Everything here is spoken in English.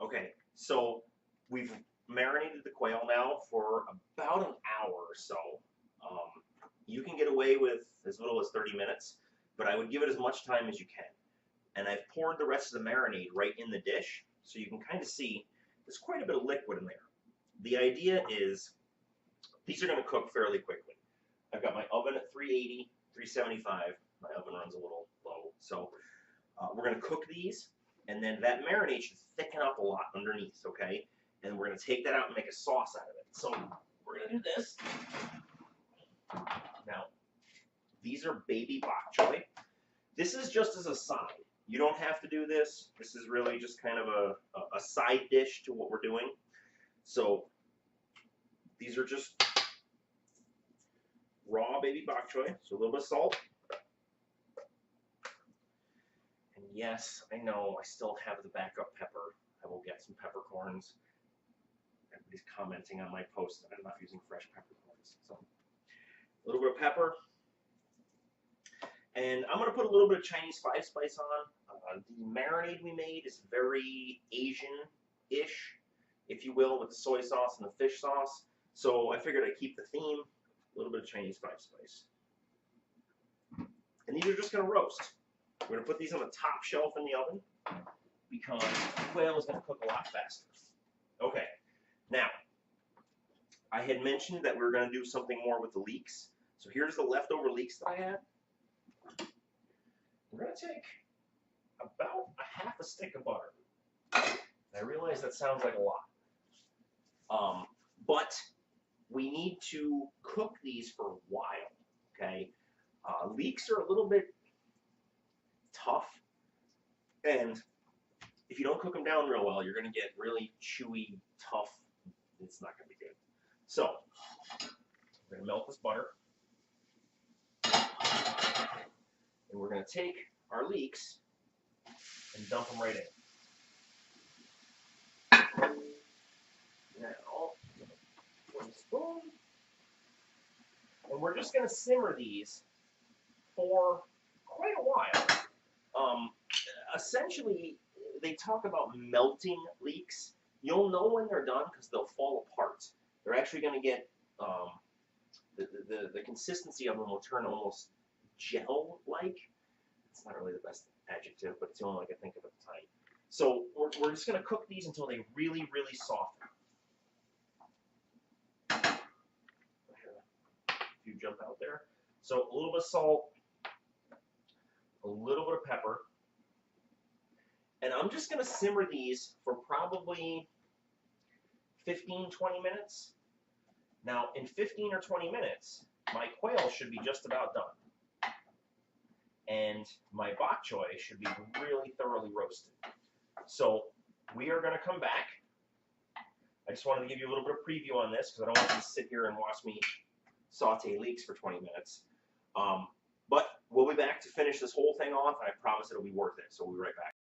Okay, so we've marinated the quail now for about an hour or so. You can get away with as little as 30 minutes, but I would give it as much time as you can. And I've poured the rest of the marinade right in the dish, so you can kind of see there's quite a bit of liquid in there. The idea is these are going to cook fairly quickly. I've got my oven at 380, 375. My oven runs a little low, so we're going to cook these, and then that marinade should thicken up a lot underneath, okay? And we're going to take that out and make a sauce out of it. So we're going to do this. Now, these are baby bok choy. This is just as a side. You don't have to do this. This is really just kind of a side dish to what we're doing. So these are just raw baby bok choy, so a little bit of salt. And yes, I know I still have the backup pepper. I will get some peppercorns. Everybody's commenting on my post that I'm not using fresh peppercorns. So a little bit of pepper. And I'm going to put a little bit of Chinese 5-spice on. The marinade we made is very Asian-ish, if you will, with the soy sauce and the fish sauce. So I figured I'd keep the theme, a little bit of Chinese 5-spice. And these are just going to roast. We're going to put these on the top shelf in the oven because quail is going to cook a lot faster. Okay, now, I had mentioned that we were going to do something more with the leeks. So here's the leftover leeks that I had. We're going to take about a half a stick of butter. I realize that sounds like a lot. But we need to cook these for a while, okay? Leeks are a little bit tough, and if you don't cook them down real well, you're going to get really chewy, tough. It's not going to be good. So, we're going to melt this butter. And we're going to take our leeks and dump them right in. Now, one spoon. And we're just going to simmer these for quite a while. Essentially, they talk about melting leeks. You'll know when they're done because they'll fall apart. They're actually going to get, the consistency of them will turn almost gel-like. It's not really the best adjective, but it's the only one I can think of at the time. So we're just going to cook these until they really, really soften. If you jump out there. So a little bit of salt, a little bit of pepper, and I'm just going to simmer these for probably 15, 20 minutes. Now, in 15 or 20 minutes, my quail should be just about done. And my bok choy should be really thoroughly roasted. So we are going to come back. I just wanted to give you a little bit of preview on this because I don't want you to sit here and watch me saute leeks for 20 minutes. But we'll be back to finish this whole thing off, and I promise it'll be worth it. So we'll be right back.